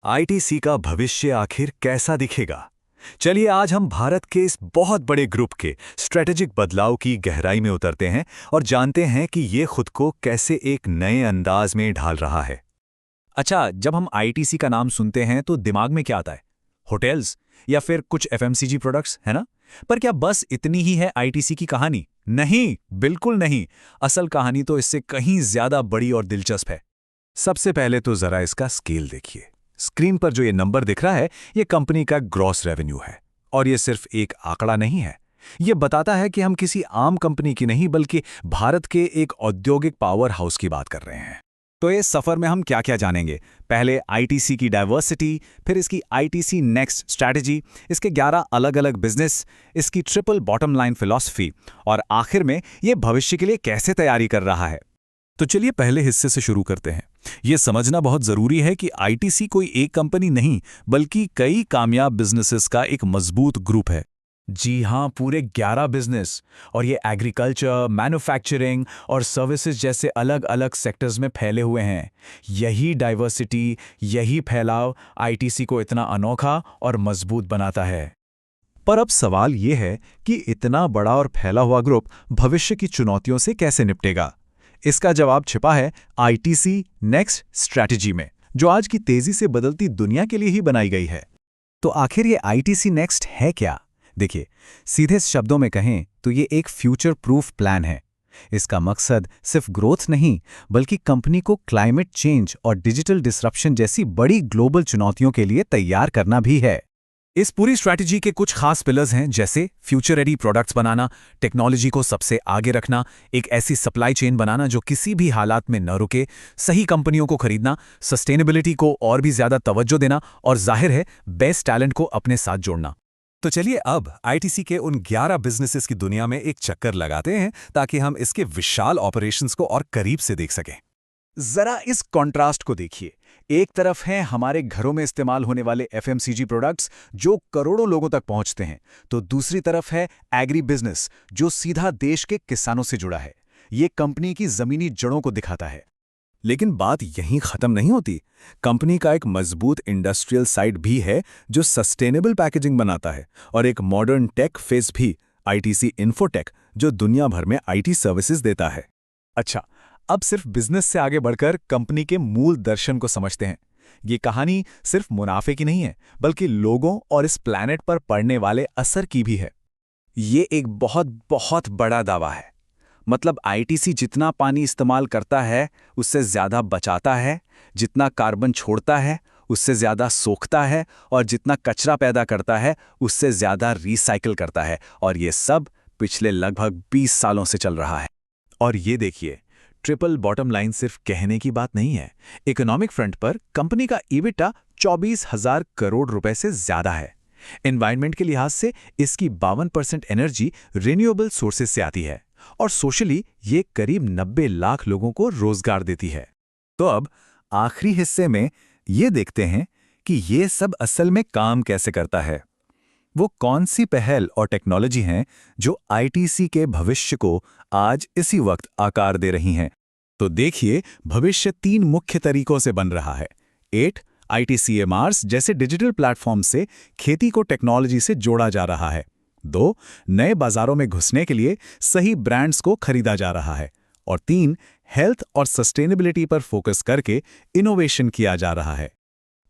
ITC का भविष्य आखिर कैसा दिखेगा? चलिए आज हम भारत के इस बहुत बड़े ग्रुप के स्ट्रेटेजिक बदलाव की गहराई में उतरते हैं और जानते हैं कि ये खुद को कैसे एक नए अंदाज में ढाल रहा है। अच्छा, जब हम आईटीसी का नाम सुनते हैं तो दिमाग में क्या आता है? होटल्स या फिर कुछ एफएमसीजी प्रोडक्ट्स, है ना? पर क्या बस इतनी ही है आईटीसी की कहानी? नहीं, बिल्कुल नहीं। असल कहानी तो इससे कहीं ज्यादा बड़ी और दिलचस्प है। सबसे पहले तो जरा इसका स्केल देखिए। स्क्रीन पर जो ये नंबर दिख रहा है, ये कंपनी का ग्रॉस रेवेन्यू है। और ये सिर्फ एक आंकड़ा नहीं है। ये बताता है कि हम किसी आम कंपनी की नहीं बल्कि भारत के एक औद्योगिक पावर हाउस की बात कर रहे हैं। तो इस सफर में हम क्या क्या जानेंगे? पहले आईटीसी की डाइवर्सिटी, फिर इसकी आईटीसी नेक्स्ट स्ट्रैटेजी, इसके 11 अलग-अलग बिजनेस, इसकी ट्रिपल बॉटम लाइन फिलॉसफी और आखिर में ये भविष्य के लिए कैसे तैयारी कर रहा है। तो चलिए पहले हिस्से से शुरू करते हैं। यह समझना बहुत जरूरी है कि आईटीसी कोई एक कंपनी नहीं बल्कि कई कामयाब बिजनेसेस का एक मजबूत ग्रुप है। जी हां, पूरे 11 बिजनेस, और ये एग्रीकल्चर, मैन्युफैक्चरिंग और सर्विसेज जैसे अलग अलग सेक्टर्स में फैले हुए हैं। यही डाइवर्सिटी, यही फैलाव आईटीसी को इतना अनोखा और मजबूत बनाता है। पर अब सवाल यह है कि इतना बड़ा और फैला हुआ ग्रुप भविष्य की चुनौतियों से कैसे निपटेगा? इसका जवाब छिपा है आईटीसी नेक्स्ट स्ट्रैटेजी में, जो आज की तेजी से बदलती दुनिया के लिए ही बनाई गई है। तो आखिर ये आईटीसी नेक्स्ट है क्या? देखिए, सीधे शब्दों में कहें तो ये एक फ्यूचर प्रूफ प्लान है। इसका मकसद सिर्फ ग्रोथ नहीं बल्कि कंपनी को क्लाइमेट चेंज और डिजिटल डिसरप्शन जैसी बड़ी ग्लोबल चुनौतियों के लिए तैयार करना भी है। इस पूरी स्ट्रैटेजी के कुछ खास पिलर्स हैं, जैसे फ्यूचर रेडी प्रोडक्ट्स बनाना, टेक्नोलॉजी को सबसे आगे रखना, एक ऐसी सप्लाई चेन बनाना जो किसी भी हालात में न रुके, सही कंपनियों को खरीदना, सस्टेनेबिलिटी को और भी ज्यादा तवज्जो देना और जाहिर है बेस्ट टैलेंट को अपने साथ जोड़ना। तो चलिए अब आईटीसी के उन 11 बिजनेसेस की दुनिया में एक चक्कर लगाते हैं ताकि हम इसके विशाल ऑपरेशंस को और करीब से देख सकें। जरा इस कॉन्ट्रास्ट को देखिए। एक तरफ हैं हमारे घरों में इस्तेमाल होने वाले एफएमसीजी प्रोडक्ट्स जो करोड़ों लोगों तक पहुंचते हैं, तो दूसरी तरफ है एग्री बिजनेस जो सीधा देश के किसानों से जुड़ा है। ये कंपनी की जमीनी जड़ों को दिखाता है। लेकिन बात यहीं खत्म नहीं होती। कंपनी का एक मजबूत इंडस्ट्रियल साइड भी है जो सस्टेनेबल पैकेजिंग बनाता है, और एक मॉडर्न टेक फेस भी, आईटीसी इन्फोटेक, जो दुनिया भर में आईटी सर्विसेज देता है। अच्छा, अब सिर्फ बिजनेस से आगे बढ़कर कंपनी के मूल दर्शन को समझते हैं। ये कहानी सिर्फ मुनाफे की नहीं है बल्कि लोगों और इस प्लैनेट पर पड़ने वाले असर की भी है। ये एक बहुत बहुत बड़ा दावा है। मतलब आईटीसी जितना पानी इस्तेमाल करता है उससे ज्यादा बचाता है, जितना कार्बन छोड़ता है उससे ज्यादा सोखता है, और जितना कचरा पैदा करता है उससे ज्यादा रिसाइकिल करता है। और ये सब पिछले लगभग 20 सालों से चल रहा है। और ये देखिए, ट्रिपल बॉटम लाइन सिर्फ कहने की बात नहीं है। इकोनॉमिक फ्रंट पर कंपनी का ईबिटा 24,000 करोड़ रुपए से ज्यादा है। एनवायरनमेंट के लिहाज से इसकी 52% एनर्जी रिन्यूएबल सोर्सेज से आती है, और सोशली ये करीब 90 लाख लोगों को रोजगार देती है। तो अब आखिरी हिस्से में ये देखते हैं कि ये सब असल में काम कैसे करता है। वो कौन सी पहल और टेक्नोलॉजी हैं जो आईटीसी के भविष्य को आज इसी वक्त आकार दे रही हैं। तो देखिए, भविष्य 3 मुख्य तरीकों से बन रहा है। 8 आईटीसीएमआरस जैसे डिजिटल प्लेटफॉर्म से खेती को टेक्नोलॉजी से जोड़ा जा रहा है। 2 नए बाजारों में घुसने के लिए सही ब्रांड्स को खरीदा जा रहा है। और 3 हेल्थ और सस्टेनेबिलिटी पर फोकस करके इनोवेशन किया जा रहा है।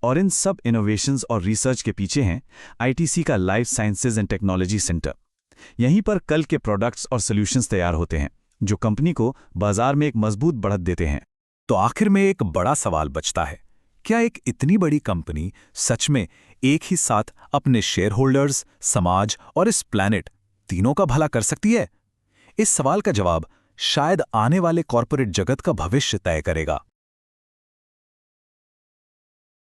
और इन सब इनोवेशंस और रिसर्च के पीछे हैं आईटीसी का life sciences and technology centre. यहीं पर कल के प्रोडक्ट्स और सॉल्यूशंस तैयार होते हैं जो कंपनी को बाजार में एक मजबूत बढ़त देते हैं। तो आखिर में एक बड़ा सवाल बचता है, क्या एक इतनी बड़ी कंपनी सच में एक ही साथ अपने शेयर होल्डर्स, समाज और इस प्लैनेट तीनों का भला कर सकती है? इस सवाल का जवाब शायद आने वाले कॉर्पोरेट जगत का भविष्य तय करेगा।